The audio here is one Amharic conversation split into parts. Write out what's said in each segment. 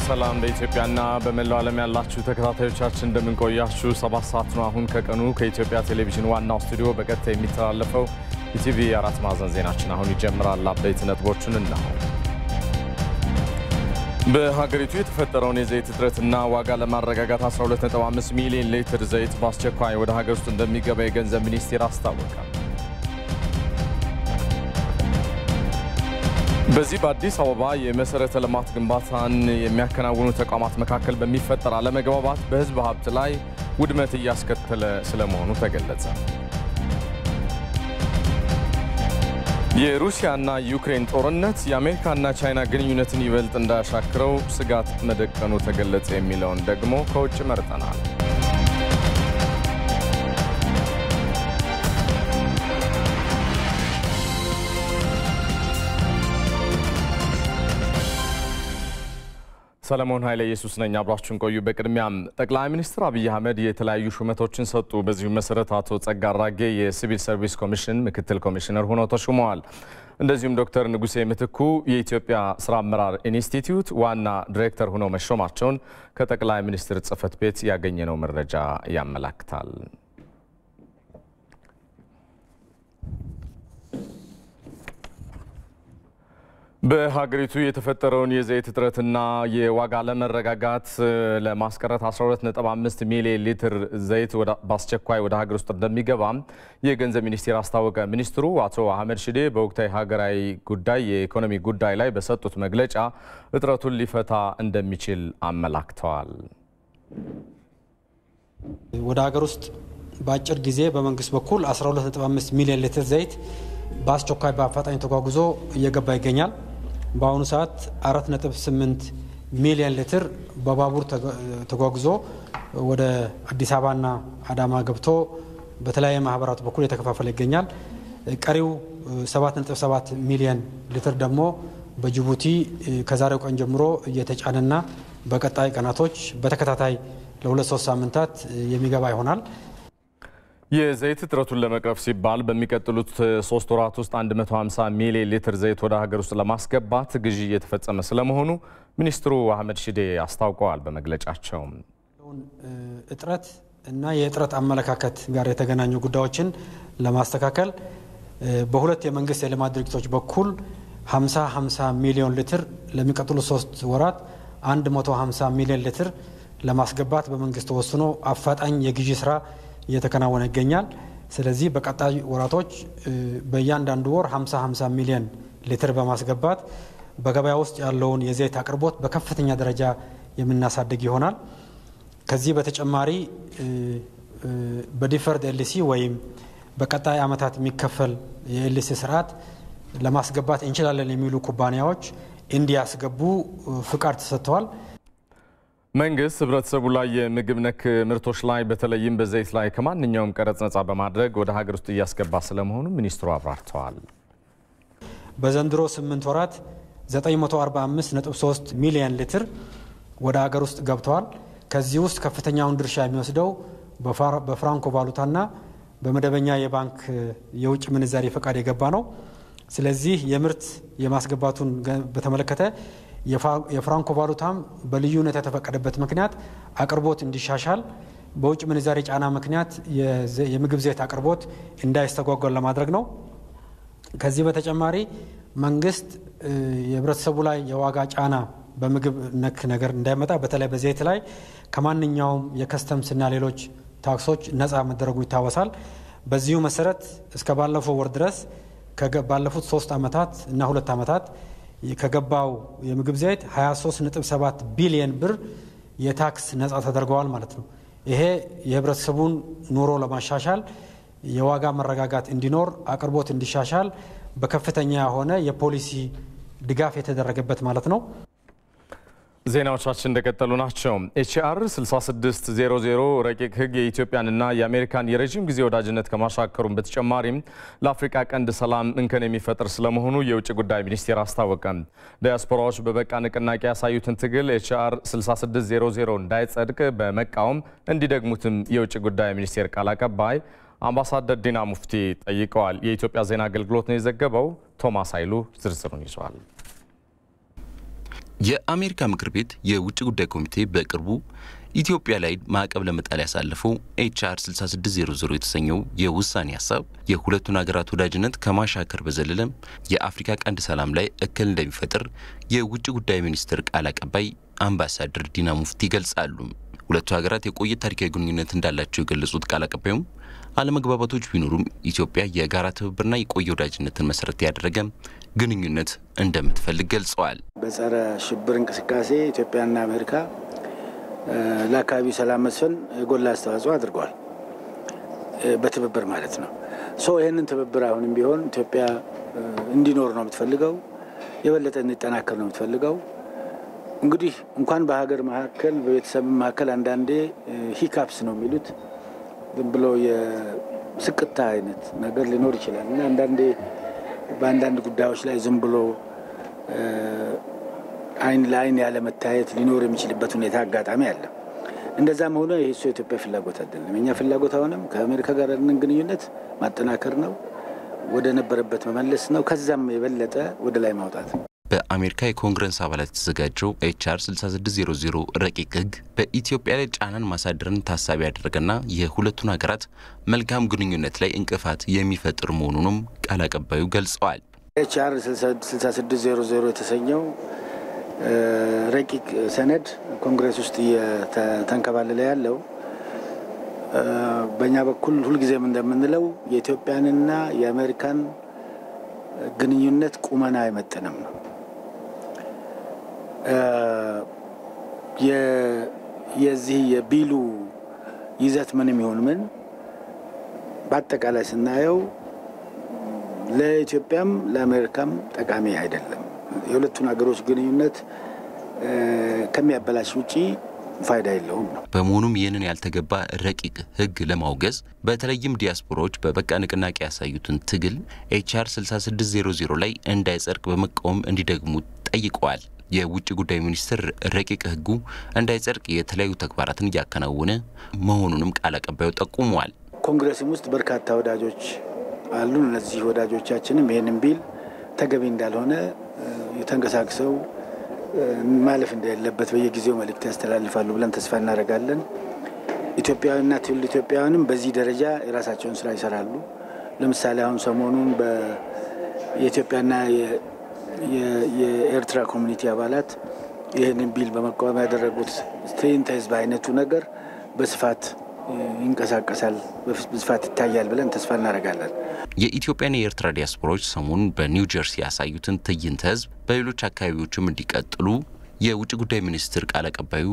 ሰላም በኢትዮጵያና በመላው ዓለም ያላችሁ ተከታታዮቻችን እንደምን ቆያችሁ 7 ሰዓት ነው አሁን ከቀኑ ከኢትዮጵያ ቴሌቪዥን ዋናው ስቱዲዮ በቀጥታ የሚተላለፈው ኢቲቪ 4 ማዕዘን ዜናችን አሁን ይጀምራል አበይት ነጥቦችን እናው በሀገሪቱ የተፈጠረውን የዘይት እጥረትና ዋጋ ለማረጋጋት 12.5 ሚሊዮን ሊትር ዘይት በአስቸኳይ ወደ ሀገር ውስጥ እንደሚገባ የገንዘብ ሚኒስቴር አስታወቀ በዚህ በአዲስ አበባ የመሰረተ ልማት ግንባታን የሚያከናውኑ ተቋማት መካከል በሚፈጠር አለመግባባት በህዝብ ሀብት ላይ ውድመት እያስከተለ ስለመሆኑ ተገለጸ። የሩሲያና ዩክሬን ጦርነት የአሜሪካና ቻይና ግንኙነትን ይበልጥ እንዳያሻክረው ስጋት መደቀኑ ተገለጸ የሚለውን ደግሞ ከውጭ መርጠናል። ሰለሞን ኃይለ ኢየሱስ ነኝ አብራችሁን ቆዩ በቅድሚያም ጠቅላይ ሚኒስትር አብይ አህመድ የተለያዩ ሹመቶችን ሰጡ በዚሁ መሰረት አቶ ጸጋ አራጌ የሲቪል ሰርቪስ ኮሚሽን ምክትል ኮሚሽነር ሆነው ተሾመዋል እንደዚሁም ዶክተር ንጉሴ ምትኩ የኢትዮጵያ ስራ አመራር ኢንስቲትዩት ዋና ዳይሬክተር ሆነው መሾማቸውን ከጠቅላይ ሚኒስትር ጽህፈት ቤት ያገኘነው መረጃ ያመለክታል በሀገሪቱ የተፈጠረውን የዘይት እጥረትና የዋጋ ለመረጋጋት ለማስቀረት 12.5 ሚሊዮን ሊትር ዘይት በአስቸኳይ ወደ ሀገር ውስጥ እንደሚገባ የገንዘብ ሚኒስቴር አስታወቀ። ሚኒስትሩ አቶ አህመድ ሽዴ በወቅታዊ ሀገራዊ ጉዳይ የኢኮኖሚ ጉዳይ ላይ በሰጡት መግለጫ እጥረቱን ሊፈታ እንደሚችል አመላክተዋል። ወደ ሀገር ውስጥ በአጭር ጊዜ በመንግስት በኩል 12.5 ሚሊዮን ሊትር ዘይት በአስቸኳይ በአፋጣኝ ተጓጉዞ እየገባ ይገኛል። በአሁኑ ሰዓት 4.8 ሚሊዮን ሊትር በባቡር ተጓጉዞ ወደ አዲስ አበባና አዳማ ገብቶ በተለያየ ማህበራት በኩል የተከፋፈለ ይገኛል። ቀሪው 7.7 ሚሊዮን ሊትር ደግሞ በጅቡቲ ከዛሬው ቀን ጀምሮ እየተጫነና በቀጣይ ቀናቶች በተከታታይ ለ2-3 ሳምንታት የሚገባ ይሆናል። የዘይት እጥረቱን ለመቅረፍ ሲባል በሚቀጥሉት 3 ወራት ውስጥ 150 ሚሊዮን ሊትር ዘይት ወደ ሀገር ውስጥ ለማስገባት ግዢ እየተፈጸመ ስለመሆኑ ሚኒስትሩ አህመድ ሽዴ አስታውቀዋል። በመግለጫቸው እጥረት እና የእጥረት አመለካከት ጋር የተገናኙ ጉዳዮችን ለማስተካከል በሁለት የመንግስት የልማት ድርጅቶች በኩል 50 ሚሊዮን ሊትር ለሚቀጥሉት 3 ወራት 150 ሚሊዮን ሊትር ለማስገባት በመንግስት ወስኖ አፋጣኝ የግዢ ስራ እየተከናወነ ይገኛል። ስለዚህ በቀጣይ ወራቶች በእያንዳንዱ ወር 50 ሚሊዮን ሊትር በማስገባት በገበያ ውስጥ ያለውን የዘይት አቅርቦት በከፍተኛ ደረጃ የምናሳድግ ይሆናል። ከዚህ በተጨማሪ በዲፈርድ ኤልሲ ወይም በቀጣይ አመታት የሚከፈል የኤልሲ ስርዓት ለማስገባት እንችላለን የሚሉ ኩባንያዎች እንዲያስገቡ ፍቃድ ተሰጥቷል። መንግስት ህብረተሰቡ ላይ የምግብ ነክ ምርቶች ላይ በተለይም በዘይት ላይ ከማንኛውም ቀረጥ ነፃ በማድረግ ወደ ሀገር ውስጥ እያስገባ ስለመሆኑ ሚኒስትሩ አብራርተዋል። በዘንድሮ 8 ወራት 945.3 ሚሊዮን ሊትር ወደ ሀገር ውስጥ ገብተዋል። ከዚህ ውስጥ ከፍተኛውን ድርሻ የሚወስደው በፍራንኮ ቫሉታና በመደበኛ የባንክ የውጭ ምንዛሪ ፈቃድ የገባ ነው። ስለዚህ የምርት የማስገባቱን በተመለከተ የፍራንኮ ቫሉታም በልዩነት የተፈቀደበት ምክንያት አቅርቦት እንዲሻሻል በውጭ ምንዛሪ ጫና ምክንያት የምግብ ዘይት አቅርቦት እንዳይስተጓጎል ለማድረግ ነው። ከዚህ በተጨማሪ መንግስት የህብረተሰቡ ላይ የዋጋ ጫና በምግብ ነክ ነገር እንዳይመጣ በተለይ በዘይት ላይ ከማንኛውም የከስተምስና ሌሎች ታክሶች ነፃ መደረጉ ይታወሳል። በዚሁ መሰረት እስከ ባለፈው ወር ድረስ ባለፉት 3 አመታት እና 2 አመታት ከገባው የምግብ ዘይት 23.7 ቢሊዮን ብር የታክስ ነፃ ተደርገዋል ማለት ነው። ይሄ የህብረተሰቡን ኑሮ ለማሻሻል የዋጋ መረጋጋት እንዲኖር አቅርቦት እንዲሻሻል በከፍተኛ የሆነ የፖሊሲ ድጋፍ የተደረገበት ማለት ነው። ዜናዎቻችን እንደቀጠሉ ናቸው። ኤችአር 6600 ረቂቅ ህግ የኢትዮጵያንና የአሜሪካን የረጅም ጊዜ ወዳጅነት ከማሻከሩም በተጨማሪም ለአፍሪካ ቀንድ ሰላም እንከን የሚፈጥር ስለመሆኑ የውጭ ጉዳይ ሚኒስቴር አስታወቀ። ዲያስፖራዎች በበቃ ንቅናቄ ያሳዩትን ትግል ኤችአር 6600 እንዳይጸድቅ በመቃወም እንዲደግሙትም የውጭ ጉዳይ ሚኒስቴር ቃል አቀባይ አምባሳደር ዲና ሙፍቲ ጠይቀዋል። የኢትዮጵያ ዜና አገልግሎት ነው የዘገበው። ቶማስ ኃይሉ ዝርዝሩን ይዟል። የአሜሪካ ምክር ቤት የውጭ ጉዳይ ኮሚቴ በቅርቡ ኢትዮጵያ ላይ ማዕቀብ ለመጣል ያሳለፈው HR 6600 የተሰኘው የውሳኔ ሐሳብ የሁለቱን ሀገራት ወዳጅነት ከማሻከር በዘለለ የአፍሪካ ቀንድ ሰላም ላይ እክል እንደሚፈጥር የውጭ ጉዳይ ሚኒስትር ቃል አቀባይ አምባሳደር ዲና ሙፍቲ ገልጻሉ። ሁለቱ ሀገራት የቆየ ታሪካዊ ግንኙነት እንዳላቸው የገለጹት ቃል አቀባዩ አለመግባባቶች ቢኖሩም ኢትዮጵያ የጋራ ትብብርና የቆየ ወዳጅነትን መሰረት ያደረገ ግንኙነት እንደምትፈልግ ገልጸዋል። በጸረ ሽብር እንቅስቃሴ ኢትዮጵያና አሜሪካ ለአካባቢው ሰላም መስፈን የጎላ አስተዋጽኦ አድርገዋል። በትብብር ማለት ነው። ይህንን ትብብር አሁንም ቢሆን ኢትዮጵያ እንዲኖር ነው የምትፈልገው፣ የበለጠ እንዲጠናከር ነው የምትፈልገው። እንግዲህ እንኳን በሀገር መካከል በቤተሰብ መካከል አንዳንዴ ሂካፕስ ነው የሚሉት ዝም ብሎ የስቅታ አይነት ነገር ሊኖር ይችላል እና አንዳንዴ በአንዳንድ ጉዳዮች ላይ ዝም ብሎ አይን ለአይን ያለ መታየት ሊኖር የሚችልበት ሁኔታ አጋጣሚ አለ። እንደዛም ሆኖ ይሄ የኢትዮጵያ ፍላጎት አይደለም። እኛ ፍላጎት አሁንም ከአሜሪካ ጋር ያለን ግንኙነት ማጠናከር ነው፣ ወደ ነበረበት መመለስ ነው፣ ከዛም የበለጠ ወደ ላይ ማውጣት ነው። በአሜሪካ የኮንግረስ አባላት የተዘጋጀው HR 6600 ረቂቅ ሕግ በኢትዮጵያ ላይ ጫናን ማሳደርን ታሳቢ ያደረገና የሁለቱን ሀገራት መልካም ግንኙነት ላይ እንቅፋት የሚፈጥር መሆኑንም ቃል አቀባዩ ገልጸዋል። HR 6600 የተሰኘው ረቂቅ ሰነድ ኮንግረስ ውስጥ ተንከባለለ ያለው በእኛ በኩል ሁልጊዜም እንደምንለው የኢትዮጵያንና የአሜሪካን ግንኙነት ቁመና አይመጥንም ነው። የዚህ የቢሉ ይዘት ምንም ይሁን ምን በአጠቃላይ ስናየው ለኢትዮጵያም ለአሜሪካም ጠቃሚ አይደለም። የሁለቱን ሀገሮች ግንኙነት ከሚያበላሽ ውጪ ፋይዳ የለውም ነው። በመሆኑም ይህንን ያልተገባ ረቂቅ ሕግ ለማውገዝ በተለይም ዲያስፖራዎች በበቃ ንቅናቄ ያሳዩትን ትግል HR 6600 ላይ እንዳይጸድቅ በመቃወም እንዲደግሙ ጠይቀዋል። የውጭ ጉዳይ ሚኒስትር ረቂቅ ሕጉ እንዳይጸድቅ የተለያዩ ተግባራትን እያከናወነ መሆኑንም ቃል አቀባዩ ጠቁመዋል። ኮንግረስም ውስጥ በርካታ ወዳጆች አሉ። እነዚህ ወዳጆቻችንም ይህንን ቢል ተገቢ እንዳልሆነ የተንቀሳቅሰው ማለፍ እንደሌለበት በየጊዜው መልእክት ያስተላልፋሉ ብለን ተስፋ እናደርጋለን። ኢትዮጵያውያንና ትውልደ ኢትዮጵያውያንም በዚህ ደረጃ የራሳቸውን ስራ ይሰራሉ። ለምሳሌ አሁን ሰሞኑን የኢትዮጵያና የኤርትራ ኮሚኒቲ አባላት ይህንን ቢል በመቃወም ያደረጉት ትዕይንተ ህዝብ አይነቱ ነገር በስፋት ይንቀሳቀሳል፣ በስፋት ይታያል ብለን ተስፋ እናደርጋለን። የኢትዮጵያና የኤርትራ ዲያስፖራዎች ሰሞኑን በኒው ጀርሲ ያሳዩትን ትዕይንተ ህዝብ በሌሎች አካባቢዎችም እንዲቀጥሉ የውጭ ጉዳይ ሚኒስትር ቃል አቀባዩ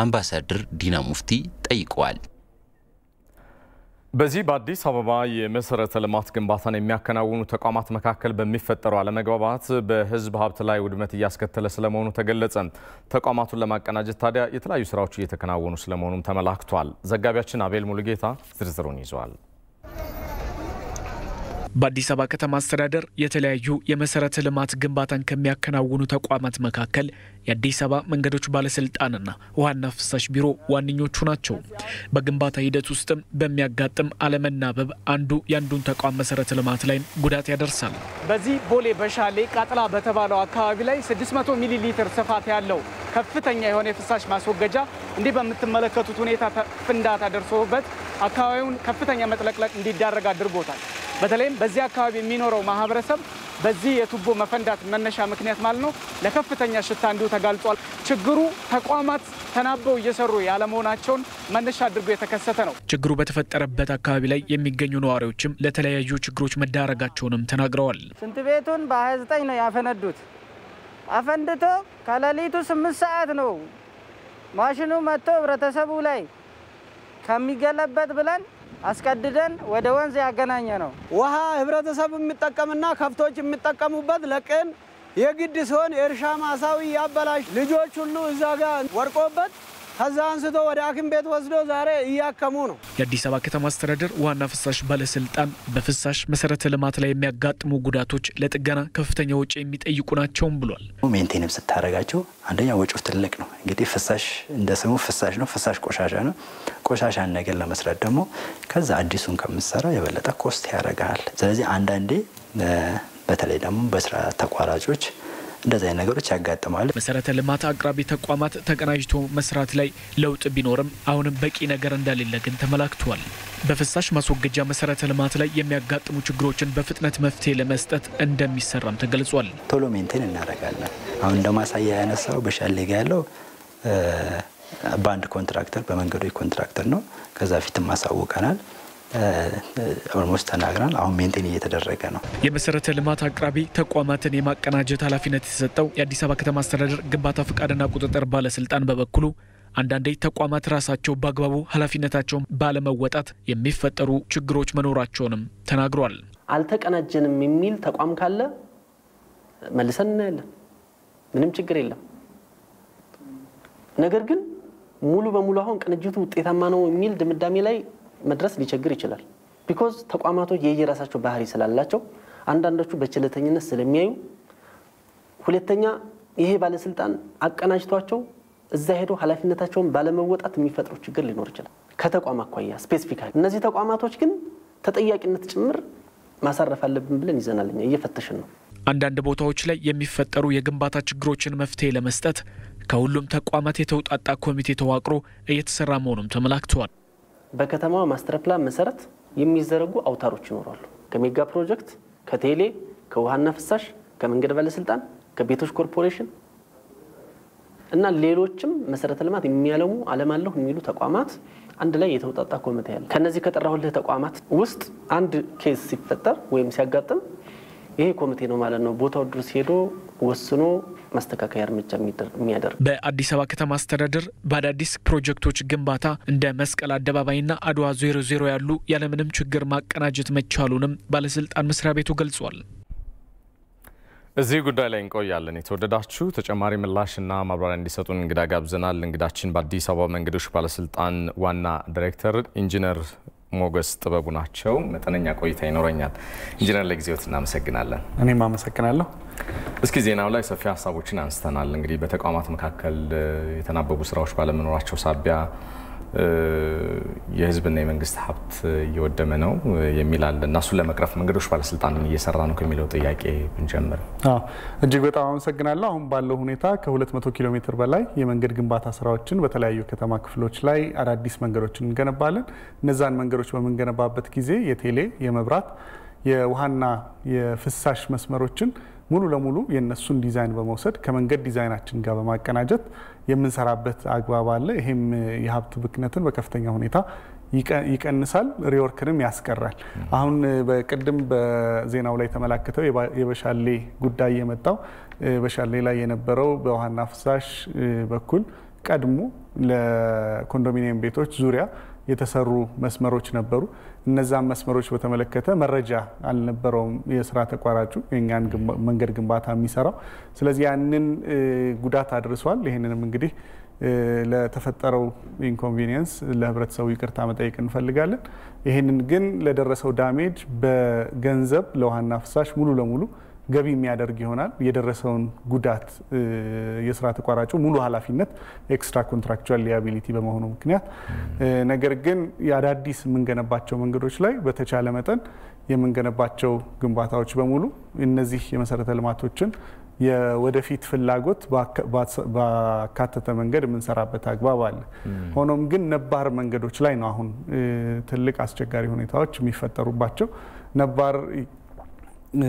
አምባሳደር ዲና ሙፍቲ ጠይቀዋል። በዚህ በአዲስ አበባ የመሰረተ ልማት ግንባታን የሚያከናውኑ ተቋማት መካከል በሚፈጠረው አለመግባባት በህዝብ ሀብት ላይ ውድመት እያስከተለ ስለመሆኑ ተገለጸ። ተቋማቱን ለማቀናጀት ታዲያ የተለያዩ ስራዎች እየተከናወኑ ስለመሆኑም ተመላክቷል። ዘጋቢያችን አቤል ሙሉጌታ ዝርዝሩን ይዟል። በአዲስ አበባ ከተማ አስተዳደር የተለያዩ የመሰረተ ልማት ግንባታን ከሚያከናውኑ ተቋማት መካከል የአዲስ አበባ መንገዶች ባለስልጣንና ውሃና ፍሳሽ ቢሮ ዋነኞቹ ናቸው። በግንባታ ሂደት ውስጥም በሚያጋጥም አለመናበብ አንዱ ያንዱን ተቋም መሰረተ ልማት ላይ ጉዳት ያደርሳል። በዚህ ቦሌ በሻሌ ቃጥላ በተባለው አካባቢ ላይ 600 ሚሊ ሊትር ስፋት ያለው ከፍተኛ የሆነ የፍሳሽ ማስወገጃ እንዲህ በምትመለከቱት ሁኔታ ፍንዳታ ደርሶበት አካባቢውን ከፍተኛ መጥለቅለቅ እንዲዳረግ አድርጎታል። በተለይም በዚህ አካባቢ የሚኖረው ማህበረሰብ በዚህ የቱቦ መፈንዳት መነሻ ምክንያት ማለት ነው ለከፍተኛ ሽታ እንዲሁ ተጋልጧል። ችግሩ ተቋማት ተናበው እየሰሩ ያለመሆናቸውን መነሻ አድርጎ የተከሰተ ነው። ችግሩ በተፈጠረበት አካባቢ ላይ የሚገኙ ነዋሪዎችም ለተለያዩ ችግሮች መዳረጋቸውንም ተናግረዋል። ሽንት ቤቱን በ29 ነው ያፈነዱት። አፈንድቶ ከሌሊቱ 8 ሰዓት ነው ማሽኑ መጥቶ ህብረተሰቡ ላይ ከሚገለበት ብለን አስቀድደን ወደ ወንዝ ያገናኘ ነው። ውሃ ህብረተሰቡ የሚጠቀምና ከብቶች የሚጠቀሙበት ለቀን የግድ ሲሆን የእርሻ ማሳው ያበላሽ ልጆች ሁሉ እዛ ጋር ወርቆበት ከዛ አንስቶ ወደ ሐኪም ቤት ወስዶ ዛሬ እያከሙ ነው። የአዲስ አበባ ከተማ አስተዳደር ዋና ፍሳሽ ባለስልጣን በፍሳሽ መሰረተ ልማት ላይ የሚያጋጥሙ ጉዳቶች ለጥገና ከፍተኛ ወጪ የሚጠይቁ ናቸው ብሏል። ሜንቴናንስ ስታረጋቸው አንደኛ ወጪው ትልቅ ነው። እንግዲህ ፍሳሽ እንደ ስሙ ፍሳሽ ነው፣ ፍሳሽ ቆሻሻ ነው። ቆሻሻን ነገር ለመስራት ደግሞ ከዛ አዲሱን ከምሰራ የበለጠ ኮስት ያደርጋል። ስለዚህ አንዳንዴ በተለይ ደግሞ በስራ ተቋራጮች እንደዚህ አይነት ነገሮች ያጋጥማሉ። መሰረተ ልማት አቅራቢ ተቋማት ተቀናጅቶ መስራት ላይ ለውጥ ቢኖርም አሁንም በቂ ነገር እንደሌለ ግን ተመላክቷል። በፍሳሽ ማስወገጃ መሰረተ ልማት ላይ የሚያጋጥሙ ችግሮችን በፍጥነት መፍትሄ ለመስጠት እንደሚሰራም ተገልጿል። ቶሎ ሜንቴን እናደርጋለን። አሁን እንደማሳያ ያነሳው በሻሌ ጋር ያለው ባንድ ኮንትራክተር በመንገዶች ኮንትራክተር ነው። ከዛ ፊትም ማሳወቀናል ኦልሞስት ተናግረናል። አሁን ሜንቴን እየተደረገ ነው። የመሰረተ ልማት አቅራቢ ተቋማትን የማቀናጀት ኃላፊነት የተሰጠው የአዲስ አበባ ከተማ አስተዳደር ግንባታ ፍቃድና ቁጥጥር ባለስልጣን በበኩሉ አንዳንዴ ተቋማት ራሳቸው በአግባቡ ኃላፊነታቸውን ባለመወጣት የሚፈጠሩ ችግሮች መኖራቸውንም ተናግሯል። አልተቀናጀንም የሚል ተቋም ካለ መልሰን እናያለን። ምንም ችግር የለም። ነገር ግን ሙሉ በሙሉ አሁን ቅንጅቱ ውጤታማ ነው የሚል ድምዳሜ ላይ መድረስ ሊቸግር ይችላል። ቢኮዝ ተቋማቶች የየራሳቸው ባህሪ ስላላቸው አንዳንዶቹ በችለተኝነት ስለሚያዩ፣ ሁለተኛ ይሄ ባለስልጣን አቀናጅቷቸው እዛ ሄዶ ኃላፊነታቸውን ባለመወጣት የሚፈጥሩ ችግር ሊኖር ይችላል። ከተቋም አኳያ ስፔሲፊካሊ እነዚህ ተቋማቶች ግን ተጠያቂነት ጭምር ማሳረፍ አለብን ብለን ይዘናል። እየፈተሽን ነው። አንዳንድ ቦታዎች ላይ የሚፈጠሩ የግንባታ ችግሮችን መፍትሄ ለመስጠት ከሁሉም ተቋማት የተውጣጣ ኮሚቴ ተዋቅሮ እየተሰራ መሆኑም ተመላክቷል። በከተማዋ ማስተር ፕላን መሰረት የሚዘረጉ አውታሮች ይኖራሉ። ከሜጋ ፕሮጀክት፣ ከቴሌ፣ ከውሃና ፍሳሽ፣ ከመንገድ ባለስልጣን፣ ከቤቶች ኮርፖሬሽን እና ሌሎችም መሰረተ ልማት የሚያለሙ አለማለሁ የሚሉ ተቋማት አንድ ላይ የተውጣጣ ኮሚቴ ያለ። ከነዚህ ከጠራሁልህ ተቋማት ውስጥ አንድ ኬስ ሲፈጠር ወይም ሲያጋጥም ይሄ ኮሚቴ ነው ማለት ነው ቦታው ድረስ ሄዶ ወስኖ ማስተካከያ እርምጃ የሚያደርግ። በአዲስ አበባ ከተማ አስተዳደር በአዳዲስ ፕሮጀክቶች ግንባታ እንደ መስቀል አደባባይና አድዋ 00 ያሉ ያለምንም ችግር ማቀናጀት መቻሉንም ባለስልጣን መስሪያ ቤቱ ገልጿል። እዚህ ጉዳይ ላይ እንቆያለን። የተወደዳችሁ ተጨማሪ ምላሽና ማብራሪያ እንዲሰጡን እንግዳ ጋብዘናል። እንግዳችን በአዲስ አበባ መንገዶች ባለስልጣን ዋና ዳይሬክተር ኢንጂነር ሞገስ ጥበቡ ናቸው። መጠነኛ ቆይታ ይኖረኛል። ኢንጂነር ለጊዜዎት እናመሰግናለን። እኔም አመሰግናለሁ። እስኪ ዜናው ላይ ሰፊ ሀሳቦችን አንስተናል። እንግዲህ በተቋማት መካከል የተናበቡ ስራዎች ባለመኖራቸው ሳቢያ የህዝብና የመንግስት ሀብት እየወደመ ነው የሚል አለ እና እሱን ለመቅረፍ መንገዶች ባለስልጣን እየሰራ ነው ከሚለው ጥያቄ ብንጀምር። እጅግ በጣም አመሰግናለሁ። አሁን ባለው ሁኔታ ከ200 ኪሎ ሜትር በላይ የመንገድ ግንባታ ስራዎችን በተለያዩ ከተማ ክፍሎች ላይ አዳዲስ መንገዶችን እንገነባለን። እነዛን መንገዶች በምንገነባበት ጊዜ የቴሌ፣ የመብራት፣ የውሃና የፍሳሽ መስመሮችን ሙሉ ለሙሉ የነሱን ዲዛይን በመውሰድ ከመንገድ ዲዛይናችን ጋር በማቀናጀት የምንሰራበት አግባብ አለ። ይሄም የሀብት ብክነትን በከፍተኛ ሁኔታ ይቀንሳል፣ ሪወርክንም ያስቀራል። አሁን በቅድም በዜናው ላይ ተመላክተው የበሻሌ ጉዳይ የመጣው በሻሌ ላይ የነበረው በውሃና ፍሳሽ በኩል ቀድሞ ለኮንዶሚኒየም ቤቶች ዙሪያ የተሰሩ መስመሮች ነበሩ። እነዛን መስመሮች በተመለከተ መረጃ አልነበረውም የስራ ተቋራጩ የኛን መንገድ ግንባታ የሚሰራው። ስለዚህ ያንን ጉዳት አድርሷል። ይሄንንም እንግዲህ ለተፈጠረው ኢንኮንቪኒየንስ ለህብረተሰቡ ይቅርታ መጠየቅ እንፈልጋለን። ይሄንን ግን ለደረሰው ዳሜጅ በገንዘብ ለውሃና ፍሳሽ ሙሉ ለሙሉ ገቢ የሚያደርግ ይሆናል። የደረሰውን ጉዳት የስራ ተቋራጩ ሙሉ ኃላፊነት ኤክስትራ ኮንትራክቹዋል ሊያቢሊቲ በመሆኑ ምክንያት፣ ነገር ግን የአዳዲስ የምንገነባቸው መንገዶች ላይ በተቻለ መጠን የምንገነባቸው ግንባታዎች በሙሉ እነዚህ የመሰረተ ልማቶችን የወደፊት ፍላጎት ባካተተ መንገድ የምንሰራበት አግባብ አለ። ሆኖም ግን ነባር መንገዶች ላይ ነው አሁን ትልቅ አስቸጋሪ ሁኔታዎች የሚፈጠሩባቸው። ነባር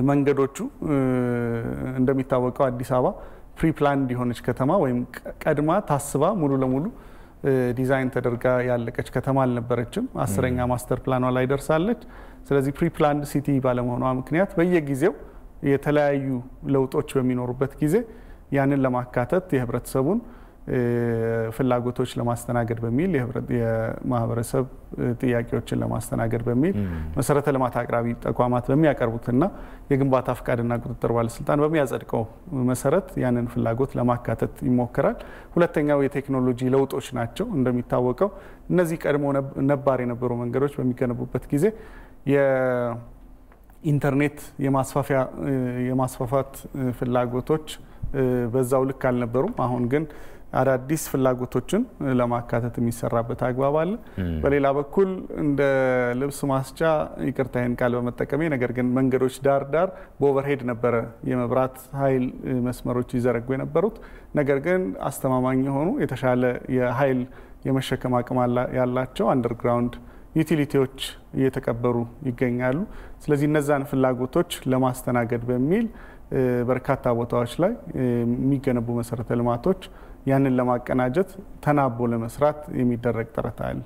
መንገዶቹ እንደሚታወቀው አዲስ አበባ ፕሪፕላንድ የሆነች ከተማ ወይም ቀድማ ታስባ ሙሉ ለሙሉ ዲዛይን ተደርጋ ያለቀች ከተማ አልነበረችም። 10ኛ ማስተር ፕላኗ ላይ ደርሳለች። ስለዚህ ፕሪፕላንድ ሲቲ ባለመሆኗ ምክንያት በየጊዜው የተለያዩ ለውጦች በሚኖሩበት ጊዜ ያንን ለማካተት የህብረተሰቡን ፍላጎቶች ለማስተናገድ በሚል የማህበረሰብ ጥያቄዎችን ለማስተናገድ በሚል መሰረተ ልማት አቅራቢ ተቋማት በሚያቀርቡትና የግንባታ ፍቃድና ቁጥጥር ባለስልጣን በሚያጸድቀው መሰረት ያንን ፍላጎት ለማካተት ይሞከራል። ሁለተኛው የቴክኖሎጂ ለውጦች ናቸው። እንደሚታወቀው እነዚህ ቀድሞ ነባር የነበሩ መንገዶች በሚገነቡበት ጊዜ የኢንተርኔት የማስፋፋት ፍላጎቶች በዛው ልክ አልነበሩም። አሁን ግን አዳዲስ ፍላጎቶችን ለማካተት የሚሰራበት አግባብ አለ። በሌላ በኩል እንደ ልብስ ማስጫ ይቅርታዬን ቃል በመጠቀሜ ነገር ግን መንገዶች ዳር በኦቨርሄድ ነበረ የመብራት ኃይል መስመሮች ይዘረጉ የነበሩት። ነገር ግን አስተማማኝ የሆኑ የተሻለ የኃይል የመሸከም አቅም ያላቸው አንደርግራውንድ ዩቲሊቲዎች እየተቀበሩ ይገኛሉ። ስለዚህ እነዛን ፍላጎቶች ለማስተናገድ በሚል በርካታ ቦታዎች ላይ የሚገነቡ መሰረተ ልማቶች ያንን ለማቀናጀት ተናቦ ለመስራት የሚደረግ ጥረት አለ።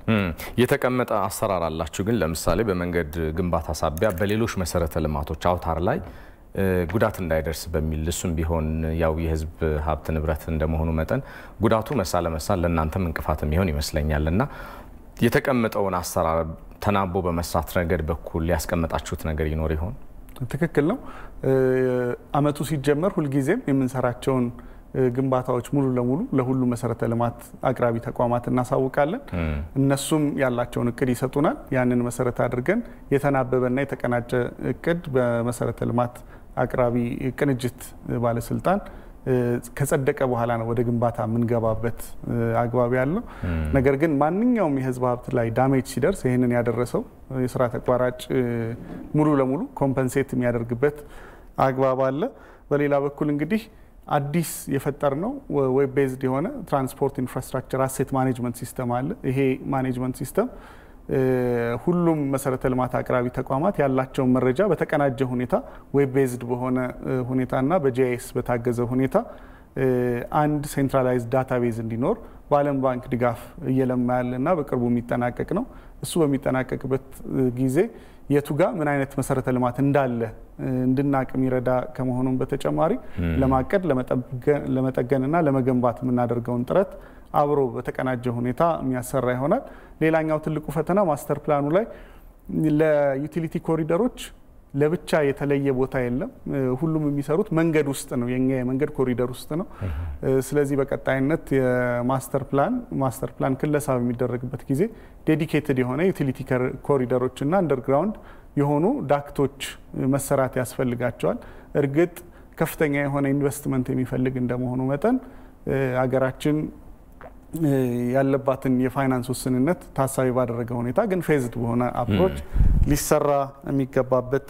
የተቀመጠ አሰራር አላችሁ ግን ለምሳሌ በመንገድ ግንባታ ሳቢያ በሌሎች መሰረተ ልማቶች አውታር ላይ ጉዳት እንዳይደርስ በሚል እሱም ቢሆን ያው የህዝብ ሀብት ንብረት እንደመሆኑ መጠን ጉዳቱ መሳ ለመሳ ለእናንተም እንቅፋት የሚሆን ይመስለኛልና የተቀመጠውን አሰራር ተናቦ በመስራት ረገድ በኩል ያስቀመጣችሁት ነገር ይኖር ይሆን? ትክክል ነው። አመቱ ሲጀመር ሁልጊዜም የምንሰራቸውን ግንባታዎች ሙሉ ለሙሉ ለሁሉ መሰረተ ልማት አቅራቢ ተቋማት እናሳውቃለን። እነሱም ያላቸውን እቅድ ይሰጡናል። ያንን መሰረት አድርገን የተናበበና የተቀናጀ እቅድ በመሰረተ ልማት አቅራቢ ቅንጅት ባለስልጣን ከጸደቀ በኋላ ነው ወደ ግንባታ የምንገባበት አግባብ ያለው። ነገር ግን ማንኛውም የህዝብ ሀብት ላይ ዳሜጅ ሲደርስ ይህንን ያደረሰው የስራ ተቋራጭ ሙሉ ለሙሉ ኮምፐንሴት የሚያደርግበት አግባብ አለ። በሌላ በኩል እንግዲህ አዲስ የፈጠር ነው ዌብ ቤዝድ የሆነ ትራንስፖርት ኢንፍራስትራክቸር አሴት ማኔጅመንት ሲስተም አለ። ይሄ ማኔጅመንት ሲስተም ሁሉም መሰረተ ልማት አቅራቢ ተቋማት ያላቸውን መረጃ በተቀናጀ ሁኔታ ዌብ ቤዝድ በሆነ ሁኔታና በጂአይኤስ በታገዘ ሁኔታ አንድ ሴንትራላይዝድ ዳታቤዝ እንዲኖር በዓለም ባንክ ድጋፍ እየለማ ያለና በቅርቡ የሚጠናቀቅ ነው። እሱ በሚጠናቀቅበት ጊዜ የቱጋ ምን አይነት መሰረተ ልማት እንዳለ እንድናቅ የሚረዳ ከመሆኑም በተጨማሪ ለማቀድ ለመጠገንና ለመገንባት የምናደርገውን ጥረት አብሮ በተቀናጀ ሁኔታ የሚያሰራ ይሆናል። ሌላኛው ትልቁ ፈተና ማስተር ፕላኑ ላይ ለዩቲሊቲ ኮሪደሮች ለብቻ የተለየ ቦታ የለም። ሁሉም የሚሰሩት መንገድ ውስጥ ነው፣ የኛ የመንገድ ኮሪደር ውስጥ ነው። ስለዚህ በቀጣይነት የማስተር ፕላን ክለሳ በሚደረግበት ጊዜ ዴዲኬትድ የሆነ ዩቲሊቲ ኮሪደሮችና አንደርግራውንድ የሆኑ ዳክቶች መሰራት ያስፈልጋቸዋል። እርግጥ ከፍተኛ የሆነ ኢንቨስትመንት የሚፈልግ እንደመሆኑ መጠን ሀገራችን ያለባትን የፋይናንስ ውስንነት ታሳቢ ባደረገ ሁኔታ ግን ፌዝድ በሆነ አፕሮች ሊሰራ የሚገባበት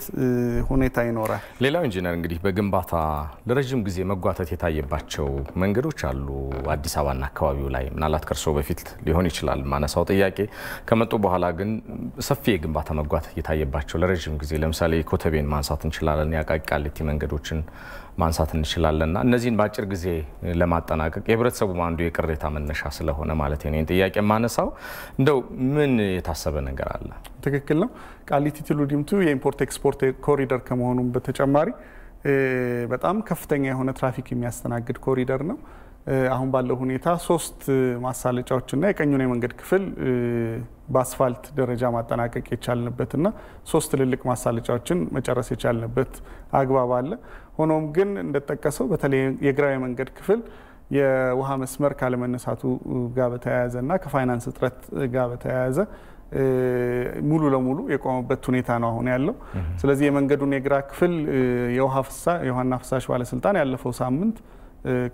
ሁኔታ ይኖራል። ሌላው ኢንጂነር እንግዲህ በግንባታ ለረጅም ጊዜ መጓተት የታየባቸው መንገዶች አሉ አዲስ አበባና አካባቢው ላይ ምናልባት ከርሶ በፊት ሊሆን ይችላል ማነሳው ጥያቄ ከመጡ በኋላ ግን ሰፊ የግንባታ መጓተት የታየባቸው ለረጅም ጊዜ ለምሳሌ ኮተቤን ማንሳት እንችላለን፣ ያቃቂ ቃሊቲ መንገዶችን ማንሳት እንችላለንና እነዚህን በአጭር ጊዜ ለማጠናቀቅ የህብረተሰቡ አንዱ የቅሬታ መነሻ ስለሆነ ማለት ነው ጥያቄ ማነሳው እንደው ምን የታሰበ ነገር አለ? ትክክል ነው። ቃሊቲ ቱሉ ዲምቱ የኢምፖርት ኤክስፖርት ኮሪደር ከመሆኑም በተጨማሪ በጣም ከፍተኛ የሆነ ትራፊክ የሚያስተናግድ ኮሪደር ነው። አሁን ባለው ሁኔታ 3 ማሳለጫዎችና የቀኙን የመንገድ ክፍል በአስፋልት ደረጃ ማጠናቀቅ የቻልንበትና 3 ትልልቅ ማሳለጫዎችን መጨረስ የቻልንበት አግባብ አለ። ሆኖም ግን እንደተጠቀሰው በተለይ የግራው የመንገድ ክፍል የውሃ መስመር ካለመነሳቱ ጋር በተያያዘና ከፋይናንስ እጥረት ጋር በተያያዘ ሙሉ ለሙሉ የቆመበት ሁኔታ ነው አሁን ያለው። ስለዚህ የመንገዱን የግራ ክፍል የውሃና ፍሳሽ ባለስልጣን ያለፈው ሳምንት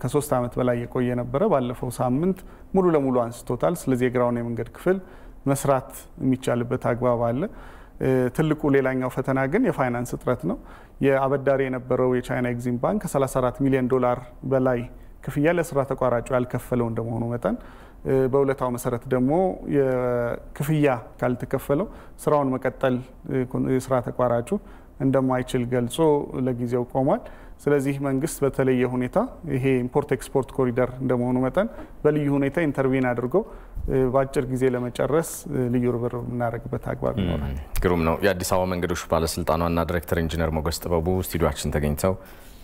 ከ3 ዓመት በላይ የቆየ ነበረ። ባለፈው ሳምንት ሙሉ ለሙሉ አንስቶታል። ስለዚህ የግራውን የመንገድ ክፍል መስራት የሚቻልበት አግባብ አለ። ትልቁ ሌላኛው ፈተና ግን የፋይናንስ እጥረት ነው። የአበዳሪ የነበረው የቻይና ኤግዚም ባንክ ከ34 ሚሊዮን ዶላር በላይ ክፍያ ለስራ ተቋራጩ ያልከፈለው እንደመሆኑ መጠን በውለታው መሰረት ደግሞ የክፍያ ካልተከፈለው ስራውን መቀጠል የስራ ተቋራጩ እንደማይችል ገልጾ ለጊዜው ቆሟል። ስለዚህ መንግስት በተለየ ሁኔታ ይሄ ኢምፖርት ኤክስፖርት ኮሪደር እንደመሆኑ መጠን በልዩ ሁኔታ ኢንተርቪን አድርጎ በአጭር ጊዜ ለመጨረስ ልዩ ርብርብ የምናደርግበት አግባብ ይኖራል። ግሩም ነው። የአዲስ አበባ መንገዶች ባለስልጣን ዋና ዳይሬክተር ኢንጂነር ሞገስ ጥበቡ ስቱዲዮአችን ተገኝተው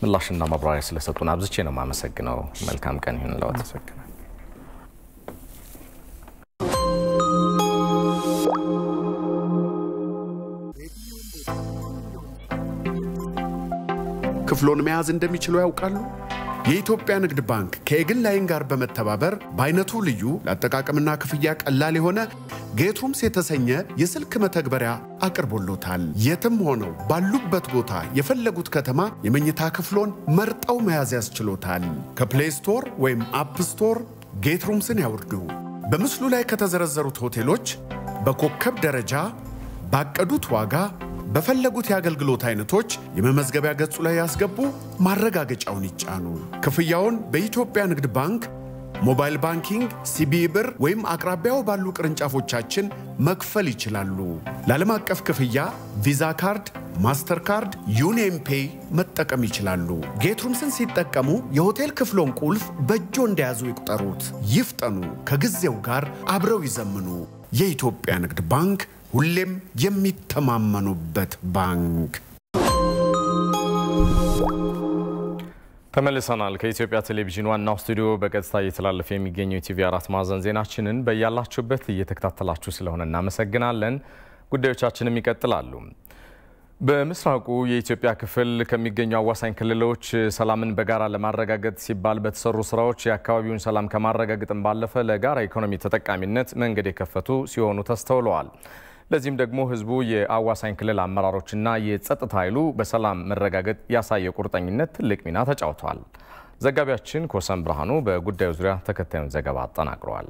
ምላሽና ማብራሪያ ስለሰጡን አብዝቼ ነው የማመሰግነው። መልካም ቀን ይሁንልዎት። ክፍሎን መያዝ እንደሚችሉ ያውቃሉ? የኢትዮጵያ ንግድ ባንክ ከኤግል ላይን ጋር በመተባበር በአይነቱ ልዩ ለአጠቃቀምና ክፍያ ቀላል የሆነ ጌትሩምስ የተሰኘ የስልክ መተግበሪያ አቅርቦሎታል። የትም ሆነው ባሉበት ቦታ የፈለጉት ከተማ የመኝታ ክፍሎን መርጠው መያዝ ያስችሎታል። ከፕሌይ ስቶር ወይም አፕ ስቶር ጌትሩምስን ያውርዱ። በምስሉ ላይ ከተዘረዘሩት ሆቴሎች በኮከብ ደረጃ ባቀዱት ዋጋ በፈለጉት የአገልግሎት አይነቶች የመመዝገቢያ ገጹ ላይ ያስገቡ፣ ማረጋገጫውን ይጫኑ። ክፍያውን በኢትዮጵያ ንግድ ባንክ ሞባይል ባንኪንግ፣ ሲቢኢ ብር ወይም አቅራቢያው ባሉ ቅርንጫፎቻችን መክፈል ይችላሉ። ለዓለም አቀፍ ክፍያ ቪዛ ካርድ፣ ማስተር ካርድ፣ ዩኒየን ፔይ መጠቀም ይችላሉ። ጌትሩምስን ሲጠቀሙ የሆቴል ክፍሎን ቁልፍ በእጆ እንደያዙ ይቁጠሩት። ይፍጠኑ፣ ከጊዜው ጋር አብረው ይዘምኑ። የኢትዮጵያ ንግድ ባንክ ሁሌም የሚተማመኑበት ባንክ። ተመልሰናል። ከኢትዮጵያ ቴሌቪዥን ዋናው ስቱዲዮ በቀጥታ እየተላለፈ የሚገኘው ቲቪ 4 ማዕዘን ዜናችንን በያላችሁበት እየተከታተላችሁ ስለሆነ እናመሰግናለን። ጉዳዮቻችንም ይቀጥላሉ። በምስራቁ የኢትዮጵያ ክፍል ከሚገኙ አዋሳኝ ክልሎች ሰላምን በጋራ ለማረጋገጥ ሲባል በተሰሩ ስራዎች የአካባቢውን ሰላም ከማረጋገጥም ባለፈ ለጋራ ኢኮኖሚ ተጠቃሚነት መንገድ የከፈቱ ሲሆኑ ተስተውለዋል። ለዚህም ደግሞ ህዝቡ የአዋሳኝ ክልል አመራሮችና የጸጥታ ኃይሉ በሰላም መረጋገጥ ያሳየ ቁርጠኝነት ትልቅ ሚና ተጫውቷል። ዘጋቢያችን ኮሰም ብርሃኑ በጉዳዩ ዙሪያ ተከታዩን ዘገባ አጠናቅሯል።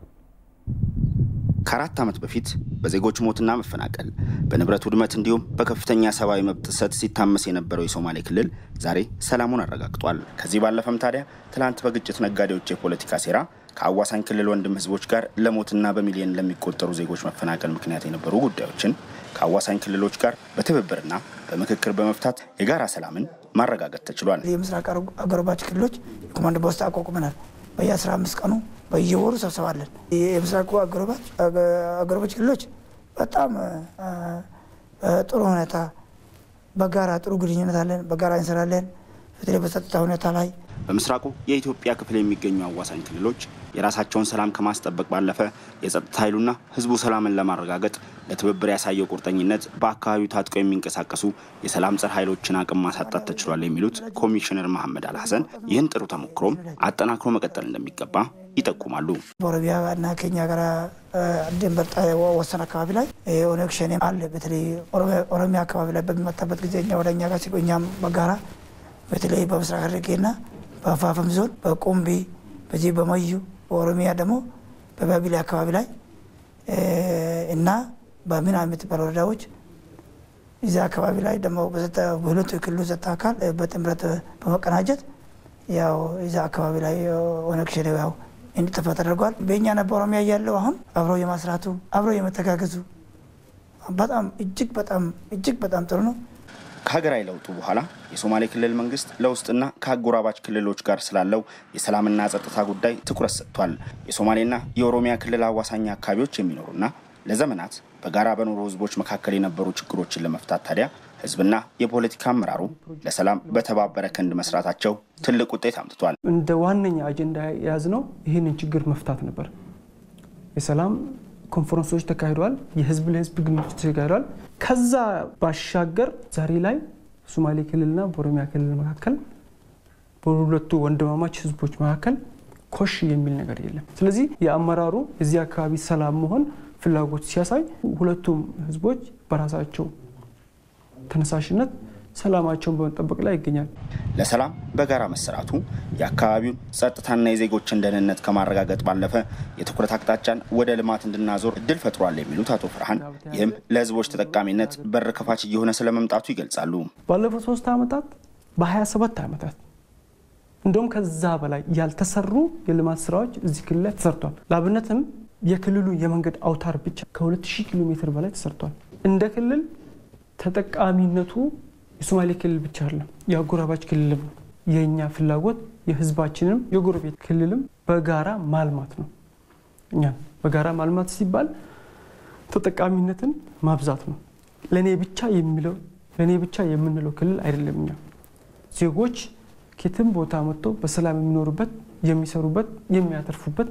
ከ4 ዓመት በፊት በዜጎች ሞትና መፈናቀል በንብረት ውድመት እንዲሁም በከፍተኛ ሰብአዊ መብት ጥሰት ሲታመስ የነበረው የሶማሌ ክልል ዛሬ ሰላሙን አረጋግጧል። ከዚህ ባለፈም ታዲያ ትላንት በግጭት ነጋዴዎች የፖለቲካ ሴራ ከአዋሳኝ ክልል ወንድም ህዝቦች ጋር ለሞትና በሚሊዮን ለሚቆጠሩ ዜጎች መፈናቀል ምክንያት የነበሩ ጉዳዮችን ከአዋሳኝ ክልሎች ጋር በትብብርና በምክክር በመፍታት የጋራ ሰላምን ማረጋገጥ ተችሏል። የምስራቅ አጎራባች ክልሎች ኮማንድ ፖስት አቋቁመናል። በየ15 ቀኑ በየወሩ ሰብሰባለን። የምስራቅ አጎራባች ክልሎች በጣም ጥሩ ሁኔታ በጋራ ጥሩ ግንኙነት አለን። በጋራ እንሰራለን። በተለይ በጸጥታ ሁኔታ ላይ በምስራቁ የኢትዮጵያ ክፍል የሚገኙ አዋሳኝ ክልሎች የራሳቸውን ሰላም ከማስጠበቅ ባለፈ የጸጥታ ኃይሉና ህዝቡ ሰላምን ለማረጋገጥ ለትብብር ያሳየው ቁርጠኝነት በአካባቢው ታጥቀው የሚንቀሳቀሱ የሰላም ጸር ኃይሎችን አቅም ማሳጣት ተችሏል የሚሉት ኮሚሽነር መሐመድ አልሐሰን ይህን ጥሩ ተሞክሮም አጠናክሮ መቀጠል እንደሚገባ ይጠቁማሉ። በኦሮሚያ እና ኬንያ ጋር ድንበር ወሰን አካባቢ ላይ ኦነግ ሸኔ አለ። በተለይ ኦሮሚያ አካባቢ ላይ በሚመጣበት ጊዜ እኛ ወደኛ ጋር ሲቆኛም በጋራ በተለይ በምስራቅ ሐረርጌና በአፋፍም ዞን በቆምቤ በዚህ በመዩ በኦሮሚያ ደግሞ በባቢሌ አካባቢ ላይ እና በሚና የምትባል ወረዳዎች እዚያ አካባቢ ላይ ደግሞ በሁለቱ የክልሉ ጸጥታ አካል በጥምረት በመቀናጀት ያው እዚያ አካባቢ ላይ ኦነግ ሸኔ ያው እንዲጠፋ ተደርጓል። በእኛና በኦሮሚያ ያለው አሁን አብረው የማስራቱ አብረው የመተጋገዙ በጣም እጅግ በጣም ጥሩ ነው። ከሀገራዊ ለውጡ በኋላ የሶማሌ ክልል መንግስት ለውስጥና ከአጎራባች ክልሎች ጋር ስላለው የሰላምና ጸጥታ ጉዳይ ትኩረት ሰጥቷል። የሶማሌና የኦሮሚያ ክልል አዋሳኝ አካባቢዎች የሚኖሩና ለዘመናት በጋራ በኖሩ ህዝቦች መካከል የነበሩ ችግሮችን ለመፍታት ታዲያ ህዝብና የፖለቲካ አመራሩ ለሰላም በተባበረ ክንድ መስራታቸው ትልቅ ውጤት አምጥቷል። እንደ ዋነኛ አጀንዳ ያዝነው ይህንን ችግር መፍታት ነበር። የሰላም ኮንፈረንሶች ተካሂደዋል። የህዝብ ለህዝብ ግንኙነት ተካሂደዋል። ከዛ ባሻገር ዛሬ ላይ ሶማሌ ክልልና በኦሮሚያ ክልል መካከል በሁለቱ ወንድማማች ህዝቦች መካከል ኮሽ የሚል ነገር የለም። ስለዚህ የአመራሩ እዚህ አካባቢ ሰላም መሆን ፍላጎት ሲያሳይ ሁለቱም ህዝቦች በራሳቸው ተነሳሽነት ሰላማቸውን በመጠበቅ ላይ ይገኛል። ለሰላም በጋራ መሰራቱ የአካባቢውን ጸጥታና የዜጎችን ደህንነት ከማረጋገጥ ባለፈ የትኩረት አቅጣጫን ወደ ልማት እንድናዞር እድል ፈጥሯል የሚሉት አቶ ፍርሃን ይህም ለህዝቦች ተጠቃሚነት በር ከፋች እየሆነ ስለመምጣቱ ይገልጻሉ። ባለፉት 3 ዓመታት በ27 ዓመታት እንደውም ከዛ በላይ ያልተሰሩ የልማት ስራዎች እዚህ ክልል ላይ ተሰርቷል። ለአብነትም የክልሉ የመንገድ አውታር ብቻ ከ2000 ኪሎ ሜትር በላይ ተሰርቷል። እንደ ክልል ተጠቃሚነቱ የሶማሌ ክልል ብቻ አይደለም፣ የአጎራባች ክልልም የኛ ፍላጎት የህዝባችንም የጎረቤት ክልልም በጋራ ማልማት ነው። እኛ በጋራ ማልማት ሲባል ተጠቃሚነትን ማብዛት ነው። ለኔ ብቻ የምንለው ክልል አይደለም። እኛ ዜጎች ከየትም ቦታ መጥተው በሰላም የሚኖሩበት የሚሰሩበት የሚያተርፉበት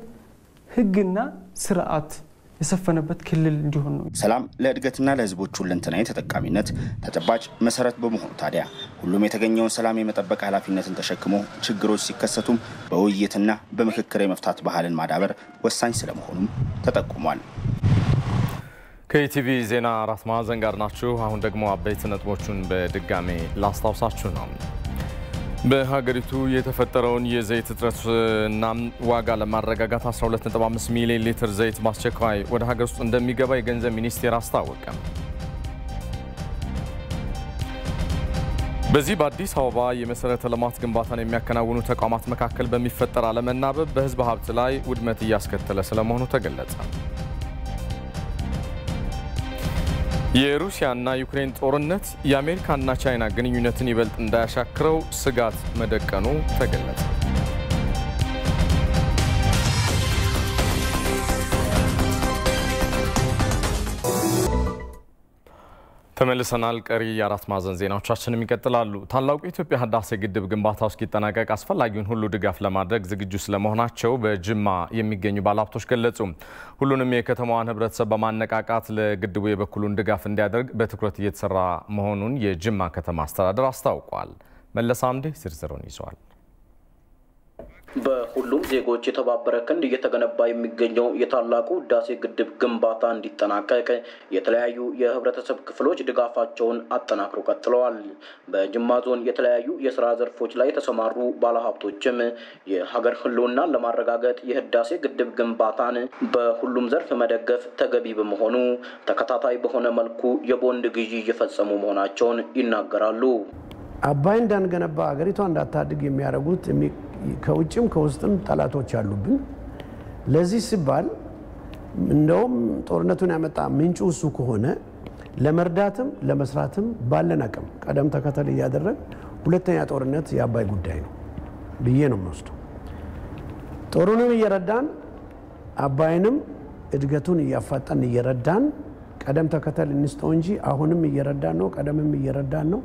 ህግና ስርዓት የሰፈነበት ክልል እንዲሆን ነው። ሰላም ለእድገትና ለህዝቦች ሁለንተናዊ ተጠቃሚነት ተጨባጭ መሰረት በመሆኑ ታዲያ ሁሉም የተገኘውን ሰላም የመጠበቅ ኃላፊነትን ተሸክሞ ችግሮች ሲከሰቱም በውይይትና በምክክር የመፍታት ባህልን ማዳበር ወሳኝ ስለመሆኑም ተጠቁሟል። ከኢቲቪ ዜና 4 ማዕዘን ጋር ናችሁ። አሁን ደግሞ አበይት ነጥቦቹን በድጋሜ ላስታውሳችሁ ነው። በሀገሪቱ የተፈጠረውን የዘይት እጥረትና ዋጋ ለማረጋጋት 12.5 ሚሊዮን ሊትር ዘይት ማስቸኳይ ወደ ሀገር ውስጥ እንደሚገባ የገንዘብ ሚኒስቴር አስታወቀ። በዚህ በአዲስ አበባ የመሰረተ ልማት ግንባታን የሚያከናውኑ ተቋማት መካከል በሚፈጠር አለመናበብ በህዝብ ሀብት ላይ ውድመት እያስከተለ ስለመሆኑ ተገለጸ። የሩሲያና ዩክሬን ጦርነት የአሜሪካና ቻይና ግንኙነትን ይበልጥ እንዳያሻክረው ስጋት መደቀኑ ተገለጸ። ተመልሰናል። ቀሪ የአራት ማዕዘን ዜናዎቻችንም ይቀጥላሉ። ታላቁ የኢትዮጵያ ህዳሴ ግድብ ግንባታው እስኪጠናቀቅ አስፈላጊውን ሁሉ ድጋፍ ለማድረግ ዝግጁ ስለመሆናቸው በጅማ የሚገኙ ባለሀብቶች ገለጹ። ሁሉንም የከተማዋን ህብረተሰብ በማነቃቃት ለግድቡ የበኩሉን ድጋፍ እንዲያደርግ በትኩረት እየተሰራ መሆኑን የጅማ ከተማ አስተዳደር አስታውቋል። መለስ አምዴ ዝርዝሩን ይዟል። በሁሉም ዜጎች የተባበረ ክንድ እየተገነባ የሚገኘው የታላቁ ህዳሴ ግድብ ግንባታ እንዲጠናቀቅ የተለያዩ የህብረተሰብ ክፍሎች ድጋፋቸውን አጠናክሮ ቀጥለዋል። በጅማ ዞን የተለያዩ የስራ ዘርፎች ላይ የተሰማሩ ባለሀብቶችም የሀገር ህልውናን ለማረጋገጥ የህዳሴ ግድብ ግንባታን በሁሉም ዘርፍ መደገፍ ተገቢ በመሆኑ ተከታታይ በሆነ መልኩ የቦንድ ግዢ እየፈጸሙ መሆናቸውን ይናገራሉ። አባይ እንዳንገነባ ሀገሪቷ እንዳታድግ የሚያደርጉት ከውጭም ከውስጥም ጠላቶች አሉብን። ለዚህ ሲባል እንደውም ጦርነቱን ያመጣ ምንጩ እሱ ከሆነ ለመርዳትም ለመስራትም ባለን አቅም ቀደም ተከተል እያደረግ ሁለተኛ ጦርነት የአባይ ጉዳይ ነው ብዬ ነው የምወስደው። ጦሩንም እየረዳን አባይንም እድገቱን እያፋጠን እየረዳን ቀደም ተከተል እንስጠው እንጂ አሁንም እየረዳን ነው፣ ቀደምም እየረዳን ነው፣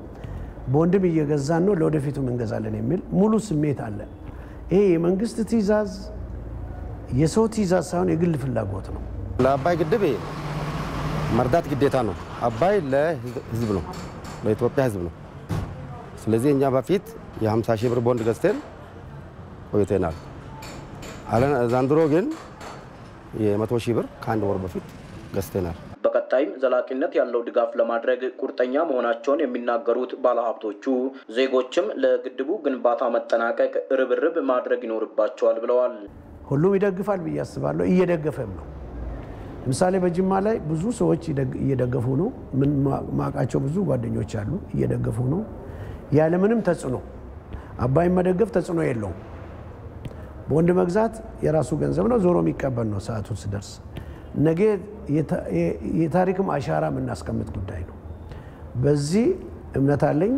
ቦንድም እየገዛን ነው፣ ለወደፊቱም እንገዛለን የሚል ሙሉ ስሜት አለ። ይሄ የመንግስት ትዕዛዝ የሰው ትዕዛዝ ሳይሆን የግል ፍላጎት ነው። ለአባይ ግድብ መርዳት ግዴታ ነው። አባይ ለህዝብ ነው፣ ለኢትዮጵያ ህዝብ ነው። ስለዚህ እኛ በፊት የ50 ሺህ ብር ቦንድ ገዝተን ቆይተናል። ዘንድሮ ግን የ100 ሺህ ብር ከአንድ ወር በፊት ገዝተናል። በቀጣይም ዘላቂነት ያለው ድጋፍ ለማድረግ ቁርጠኛ መሆናቸውን የሚናገሩት ባለሀብቶቹ ዜጎችም ለግድቡ ግንባታ መጠናቀቅ ርብርብ ማድረግ ይኖርባቸዋል ብለዋል። ሁሉም ይደግፋል ብዬ አስባለሁ፣ እየደገፈም ነው። ለምሳሌ በጅማ ላይ ብዙ ሰዎች እየደገፉ ነው። ምን ማቃቸው ብዙ ጓደኞች አሉ፣ እየደገፉ ነው ያለምንም ተጽዕኖ። አባይን መደገፍ ተጽዕኖ የለውም። ቦንድ መግዛት የራሱ ገንዘብ ነው፣ ዞሮ የሚቀበል ነው ሰዓቱ ሲደርስ። ነገ የታሪክም አሻራ የምናስቀምጥ ጉዳይ ነው። በዚህ እምነት አለኝ።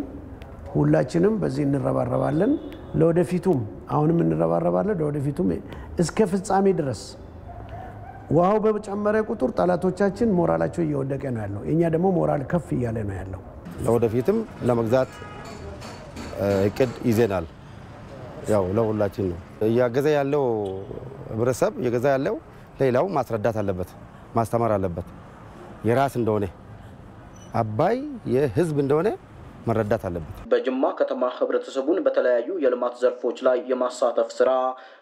ሁላችንም በዚህ እንረባረባለን። ለወደፊቱም አሁንም እንረባረባለን። ለወደፊቱም እስከ ፍጻሜ ድረስ ውሃው በጨመረ ቁጥር ጠላቶቻችን ሞራላቸው እየወደቀ ነው ያለው፣ እኛ ደግሞ ሞራል ከፍ እያለ ነው ያለው። ለወደፊትም ለመግዛት እቅድ ይዘናል። ያው ለሁላችን ነው እያገዘ ያለው ህብረተሰብ እየገዛ ያለው ሌላው ማስረዳት አለበት፣ ማስተማር አለበት። የራስ እንደሆነ አባይ የህዝብ እንደሆነ መረዳት አለበት። በጅማ ከተማ ህብረተሰቡን በተለያዩ የልማት ዘርፎች ላይ የማሳተፍ ስራ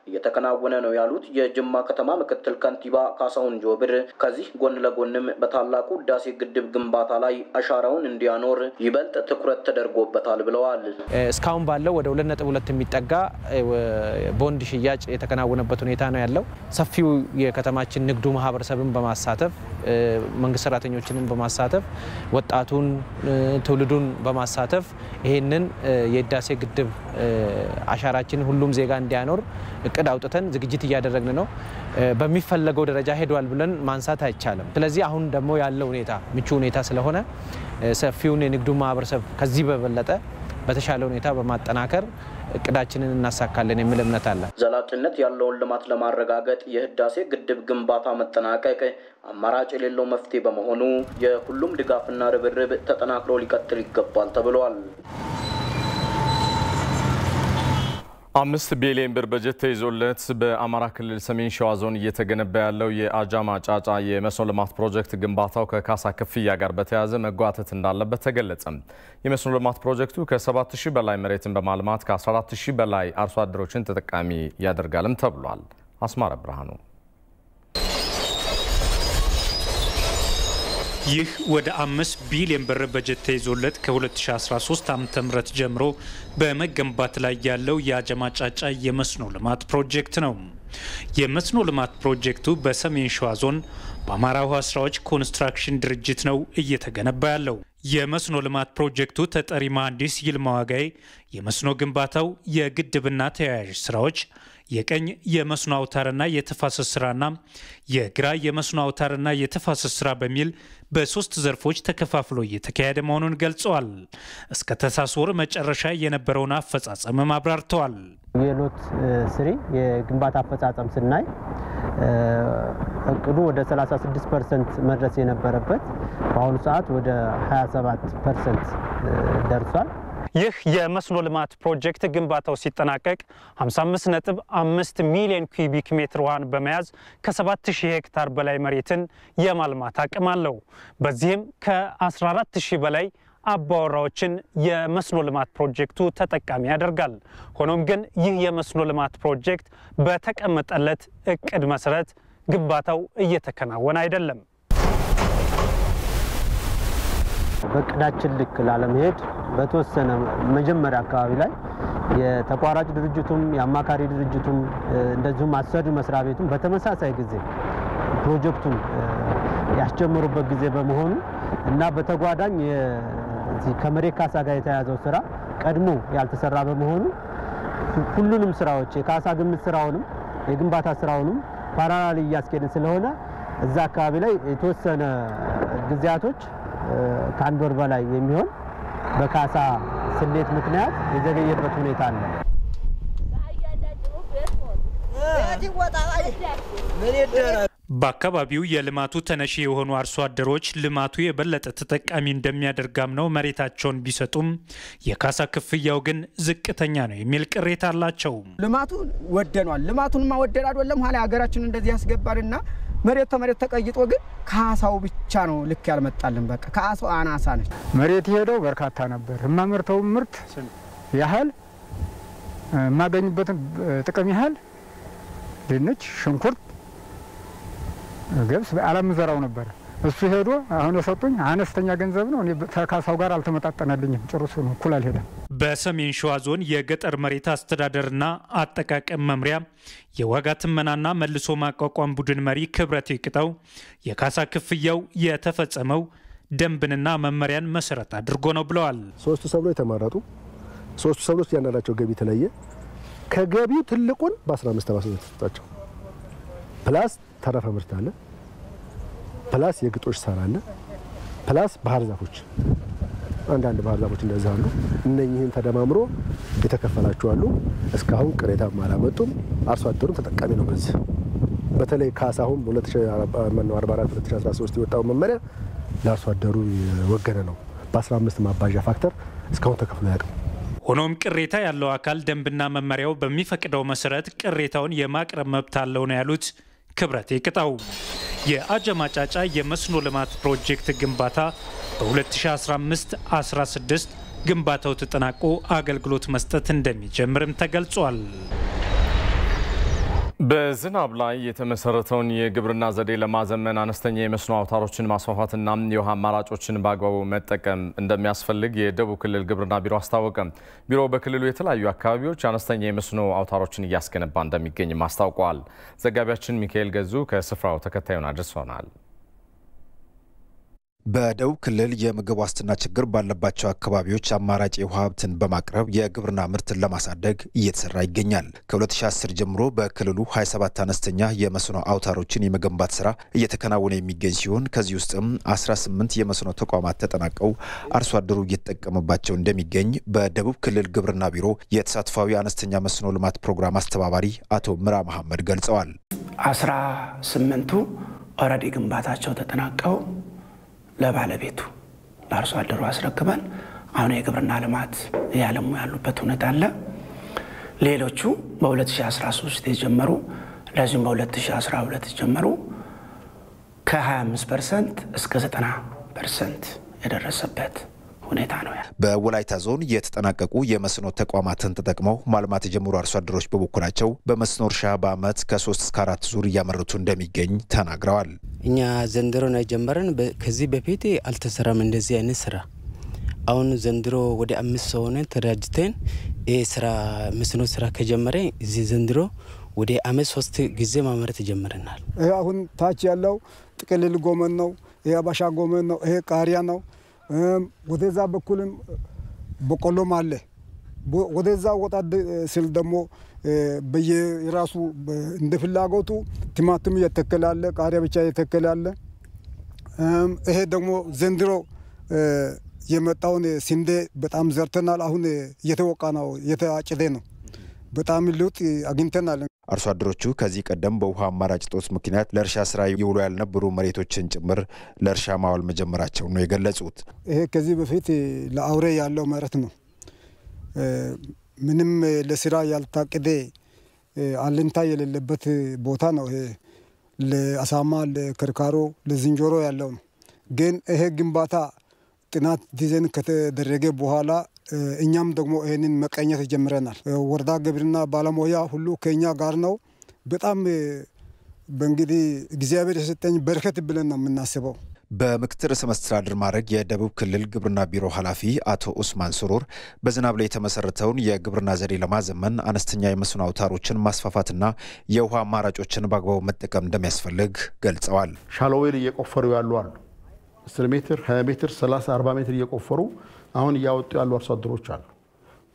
እየተከናወነ ነው ያሉት የጅማ ከተማ ምክትል ከንቲባ ካሳሁን ጆብር ከዚህ ጎን ለጎንም በታላቁ ህዳሴ ግድብ ግንባታ ላይ አሻራውን እንዲያኖር ይበልጥ ትኩረት ተደርጎበታል ብለዋል። እስካሁን ባለው ወደ 2.2 የሚጠጋ ቦንድ ሽያጭ የተከናወነበት ሁኔታ ነው ያለው። ሰፊው የከተማችን ንግዱ ማህበረሰብን በማሳተፍ መንግስት ሰራተኞችንም በማሳተፍ ወጣቱን ትውልዱን በማሳተፍ ይሄንን የህዳሴ ግድብ አሻራችን ሁሉም ዜጋ እንዲያኖር እቅድ አውጥተን ዝግጅት እያደረግን ነው። በሚፈለገው ደረጃ ሄዷል ብለን ማንሳት አይቻልም። ስለዚህ አሁን ደግሞ ያለው ሁኔታ ምቹ ሁኔታ ስለሆነ ሰፊውን የንግዱ ማህበረሰብ ከዚህ በበለጠ በተሻለ ሁኔታ በማጠናከር እቅዳችንን እናሳካለን የሚል እምነት አለ። ዘላቂነት ያለውን ልማት ለማረጋገጥ የህዳሴ ግድብ ግንባታ መጠናቀቅ አማራጭ የሌለው መፍትሄ በመሆኑ የሁሉም ድጋፍና ርብርብ ተጠናክሮ ሊቀጥል ይገባል ተብሏል። 5 ቢሊዮን ብር በጀት ተይዞለት በአማራ ክልል ሰሜን ሸዋ ዞን እየተገነባ ያለው የአጃማ ጫጫ የመስኖ ልማት ፕሮጀክት ግንባታው ከካሳ ክፍያ ጋር በተያያዘ መጓተት እንዳለበት ተገለጸ። የመስኖ ልማት ፕሮጀክቱ ከ7000 በላይ መሬትን በማልማት ከ14000 በላይ አርሶ አደሮችን ተጠቃሚ ያደርጋልም ተብሏል። አስማረ ብርሃኑ ይህ ወደ 5 ቢሊዮን ብር በጀት ተይዞለት ከ2013 ዓ.ም ጀምሮ በመገንባት ላይ ያለው የአጀማ ጫጫ የመስኖ ልማት ፕሮጀክት ነው። የመስኖ ልማት ፕሮጀክቱ በሰሜን ሸዋ ዞን በአማራ ውሃ ስራዎች ኮንስትራክሽን ድርጅት ነው እየተገነባ ያለው። የመስኖ ልማት ፕሮጀክቱ ተጠሪ መሐንዲስ ይልማ ዋጋዬ የመስኖ ግንባታው የግድብና ተያያዥ ስራዎች የቀኝ የመስኖ አውታርና የተፋሰስ ስራና የግራ የመስኖ አውታርና የተፋሰስ ስራ በሚል በሶስት ዘርፎች ተከፋፍሎ እየተካሄደ መሆኑን ገልጸዋል። እስከ ታህሳስ ወር መጨረሻ የነበረውን አፈጻጸም አብራርተዋል። የሎት ስሪ የግንባታ አፈጻጸም ስናይ እቅዱ ወደ 36% መድረስ የነበረበት በአሁኑ ሰዓት ወደ 27% ደርሷል። ይህ የመስኖ ልማት ፕሮጀክት ግንባታው ሲጠናቀቅ 55.5 ሚሊዮን ኩቢክ ሜትር ውሃን በመያዝ ከ7000 ሄክታር በላይ መሬትን የማልማት አቅም አለው። በዚህም ከ14000 በላይ አባወራዎችን የመስኖ ልማት ፕሮጀክቱ ተጠቃሚ ያደርጋል። ሆኖም ግን ይህ የመስኖ ልማት ፕሮጀክት በተቀመጠለት እቅድ መሰረት ግንባታው እየተከናወነ አይደለም። በቅዳችን ልክ ላለመሄድ በተወሰነ መጀመሪያ አካባቢ ላይ የተቋራጭ ድርጅቱም የአማካሪ ድርጅቱም እንደዚሁም አሰሪ መስሪያ ቤቱም በተመሳሳይ ጊዜ ፕሮጀክቱን ያስጀመሩበት ጊዜ በመሆኑ እና በተጓዳኝ ከመሬት ካሳ ጋር የተያዘው ስራ ቀድሞ ያልተሰራ በመሆኑ ሁሉንም ስራዎች የካሳ ግምት ስራውንም የግንባታ ስራውንም ፓራላል እያስኬድን ስለሆነ እዛ አካባቢ ላይ የተወሰነ ጊዜያቶች ከአንድ ወር በላይ የሚሆን በካሳ ስሌት ምክንያት የዘገየበት ሁኔታ አለ። በአካባቢው የልማቱ ተነሺ የሆኑ አርሶ አደሮች ልማቱ የበለጠ ተጠቃሚ እንደሚያደርጋም ነው መሬታቸውን ቢሰጡም የካሳ ክፍያው ግን ዝቅተኛ ነው የሚል ቅሬታ አላቸው። ልማቱ ወደኗል። ልማቱንማ ወደን አይደለም ኋላ ሀገራችን እንደዚህ ያስገባልና መሬት ተመሬት ተቀይጦ ግን ካሳው ብቻ ነው ልክ ያልመጣልን። በቃ ካሳው አናሳ ነች። መሬት ሄደው በርካታ ነበር። የማመርተው ምርት ያህል የማገኝበትን ጥቅም ያህል ድንች፣ ሽንኩርት፣ ገብስ አላምዘራው ነበር። እሱ ሄዶ አሁን የሰጡኝ አነስተኛ ገንዘብ ነው። እኔ ከካሳው ጋር አልተመጣጠነልኝም። ጭርሱ ነው እኩል አልሄደም። በሰሜን ሸዋ ዞን የገጠር መሬት አስተዳደርና አጠቃቀም መምሪያ የዋጋ ትመናና መልሶ ማቋቋም ቡድን መሪ ክብረት ይቅጣው የካሳ ክፍያው የተፈጸመው ደንብንና መመሪያን መሰረት አድርጎ ነው ብለዋል። ሶስቱ ሰብሎች ተመረጡ። ሶስቱ ሰብሎች ያንዳንዳቸው ገቢ ተለየ። ከገቢው ትልቁን በ15 ተሰጣቸው። ፕላስ ተረፈ ምርት አለ፣ ፕላስ የግጦሽ ሳር አለ፣ ፕላስ ባህር ዛፎች አንዳንድ ባህር ዛፎች እንደዛ አሉ። እነኚህን ተደማምሮ የተከፈላቸው አሉ። እስካሁን ቅሬታም አላመጡም። አርሶ አደሩ ተጠቃሚ ነው። በዚህ በተለይ ካሳሁን 2044 2013 የወጣው መመሪያ ለአርሶ አደሩ ወገነ ነው። በ15 ማባዣ ፋክተር እስካሁን ተከፍሎ ያውቃል። ሆኖም ቅሬታ ያለው አካል ደንብና መመሪያው በሚፈቅደው መሰረት ቅሬታውን የማቅረብ መብት አለው ነው ያሉት ክብረት ይቅጣው። የአጀማ ጫጫ የመስኖ ልማት ፕሮጀክት ግንባታ በ2015-16 ግንባታው ተጠናቆ አገልግሎት መስጠት እንደሚጀምርም ተገልጿል። በዝናብ ላይ የተመሰረተውን የግብርና ዘዴ ለማዘመን አነስተኛ የመስኖ አውታሮችን ማስፋፋትና የውሃ አማራጮችን በአግባቡ መጠቀም እንደሚያስፈልግ የደቡብ ክልል ግብርና ቢሮ አስታወቀ። ቢሮው በክልሉ የተለያዩ አካባቢዎች አነስተኛ የመስኖ አውታሮችን እያስገነባ እንደሚገኝም አስታውቋል። ዘጋቢያችን ሚካኤል ገዙ ከስፍራው ተከታዩን አድርሶናል። በደቡብ ክልል የምግብ ዋስትና ችግር ባለባቸው አካባቢዎች አማራጭ የውሃ ሀብትን በማቅረብ የግብርና ምርትን ለማሳደግ እየተሰራ ይገኛል። ከ2010 ጀምሮ በክልሉ 27 አነስተኛ የመስኖ አውታሮችን የመገንባት ስራ እየተከናወነ የሚገኝ ሲሆን ከዚህ ውስጥም 18 የመስኖ ተቋማት ተጠናቀው አርሶ አደሩ እየተጠቀመባቸው እንደሚገኝ በደቡብ ክልል ግብርና ቢሮ የተሳትፏዊ አነስተኛ መስኖ ልማት ፕሮግራም አስተባባሪ አቶ ምራ መሐመድ ገልጸዋል። 18ቱ ኦልሬዲ ግንባታቸው ተጠናቀው ለባለቤቱ ለአርሶ አደሩ አስረክበን አሁን የግብርና ልማት ያለሙ ያሉበት ሁኔታ አለ። ሌሎቹ በ2013 የጀመሩ ለዚህም በ2012 የጀመሩ ከ25% እስከ 90% የደረሰበት ሁኔታ ነው። በወላይታ ዞን የተጠናቀቁ የመስኖ ተቋማትን ተጠቅመው ማልማት የጀመሩ አርሶ አደሮች በበኩላቸው በመስኖ እርሻ በአመት ከ3 እስከ 4 ዙር እያመረቱ እንደሚገኝ ተናግረዋል። እኛ ዘንድሮ ነው ጀመረን። ከዚህ በፊት አልተሰራም እንደዚህ አይነት ስራ። አሁን ዘንድሮ ወደ 5 ሰው ሆነን ተደራጅተን ይሄ ስራ መስኖ ስራ ከጀመረ እዚህ ዘንድሮ ወደ አመት 3 ጊዜ ማምረት ጀመረናል። አሁን ታች ያለው ጥቅልል ጎመን ነው፣ ይሄ አባሻ ጎመን ነው፣ ይሄ ቃሪያ ነው። ወደዛ በኩልም በቆሎም አለ። ወደዛ ወጣ ስል ደግሞ በየራሱ እንደ ፍላጎቱ ቲማቲም እየተከላለ ቃሪያ ብቻ እየተከላለ ይሄ ደግሞ ዘንድሮ የመጣውን ስንዴ በጣም ዘርተናል። አሁን እየተወቃ ነው፣ እየተአጨደ ነው። በጣም ለውጥ አግኝተናል። አርሶ አደሮቹ ከዚህ ቀደም በውሃ አማራጭ ጦት ምክንያት ለእርሻ ስራ ይውሉ ያልነበሩ መሬቶችን ጭምር ለእርሻ ማዋል መጀመራቸው ነው የገለጹት። ይሄ ከዚህ በፊት ለአውሬ ያለው መሬት ነው። ምንም ለስራ ያልታቀደ አለንታ የሌለበት ቦታ ነው። ይሄ ለአሳማ፣ ለከርካሮ፣ ለዝንጀሮ ያለው ነው። ግን ይሄ ግንባታ ጥናት ዲዛይን ከተደረገ በኋላ እኛም ደግሞ ይሄንን መቀኘት ጀምረናል። ወረዳ ግብርና ባለሙያ ሁሉ ከኛ ጋር ነው። በጣም በእንግዲህ እግዚአብሔር የሰጠኝ በረከት ብለን ነው የምናስበው። በምክትል ርዕሰ መስተዳድር ማዕረግ የደቡብ ክልል ግብርና ቢሮ ኃላፊ አቶ ኡስማን ሱሩር በዝናብ ላይ የተመሰረተውን የግብርና ዘዴ ለማዘመን አነስተኛ የመስኖ አውታሮችን ማስፋፋትና የውሃ አማራጮችን በአግባቡ መጠቀም እንደሚያስፈልግ ገልጸዋል። ሻሎዌል እየቆፈሩ ያሉ አሉ። 10 ሜትር፣ 20 ሜትር፣ 30፣ 40 ሜትር እየቆፈሩ አሁን እያወጡ ያሉ አርሶ አደሮች አሉ።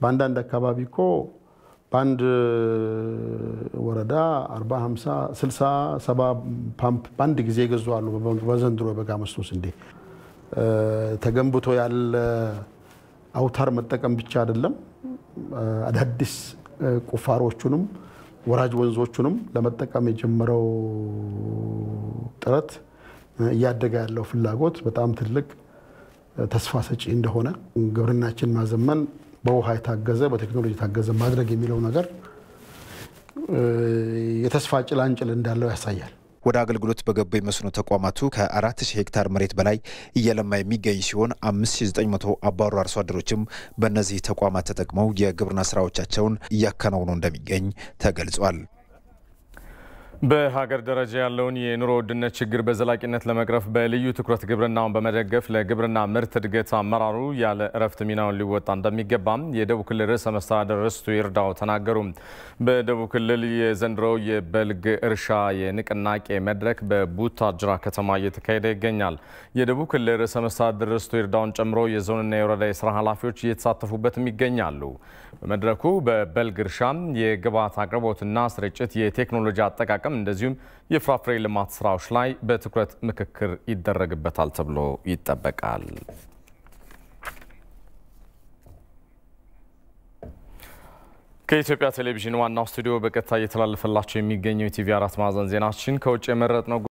በአንዳንድ አካባቢ እኮ በአንድ ወረዳ 40፣ 50፣ 60፣ 70 ፓምፕ በአንድ ጊዜ ይገዙ አሉ። በዘንድሮ የበጋ መስኖ ስንዴ ተገንብቶ ያለ አውታር መጠቀም ብቻ አይደለም፣ አዳዲስ ቁፋሮቹንም ወራጅ ወንዞቹንም ለመጠቀም የጀመረው ጥረት እያደገ ያለው ፍላጎት በጣም ትልቅ ተስፋ ሰጪ እንደሆነ ግብርናችን ማዘመን በውሃ የታገዘ በቴክኖሎጂ የታገዘ ማድረግ የሚለው ነገር የተስፋ ጭላንጭል እንዳለው ያሳያል። ወደ አገልግሎት በገቡ የመስኖ ተቋማቱ ከ4000 ሄክታር መሬት በላይ እየለማ የሚገኝ ሲሆን 5900 አባወራ አርሶ አደሮችም በእነዚህ ተቋማት ተጠቅመው የግብርና ስራዎቻቸውን እያከናወኑ እንደሚገኝ ተገልጿል። በሀገር ደረጃ ያለውን የኑሮ ውድነት ችግር በዘላቂነት ለመቅረፍ በልዩ ትኩረት ግብርናውን በመደገፍ ለግብርና ምርት እድገት አመራሩ ያለ እረፍት ሚናውን ሊወጣ እንደሚገባም የደቡብ ክልል ርዕሰ መስተዳድር ርስቱ ይርዳው ተናገሩ። በደቡብ ክልል የዘንድሮው የበልግ እርሻ የንቅናቄ መድረክ በቡታጅራ ከተማ እየተካሄደ ይገኛል። የደቡብ ክልል ርዕሰ መስተዳድር ርስቱ ይርዳውን ጨምሮ የዞንና የወረዳ የስራ ኃላፊዎች እየተሳተፉበትም ይገኛሉ። በመድረኩ በበልግ እርሻ የግብዓት አቅርቦትና ስርጭት፣ የቴክኖሎጂ አጠቃቀም እንደዚሁም የፍራፍሬ ልማት ስራዎች ላይ በትኩረት ምክክር ይደረግበታል ተብሎ ይጠበቃል። ከኢትዮጵያ ቴሌቪዥን ዋናው ስቱዲዮ በቀጥታ እየተላለፈላቸው የሚገኘው ኢቲቪ 4 ማዕዘን ዜናችን ከውጭ የመረጥነው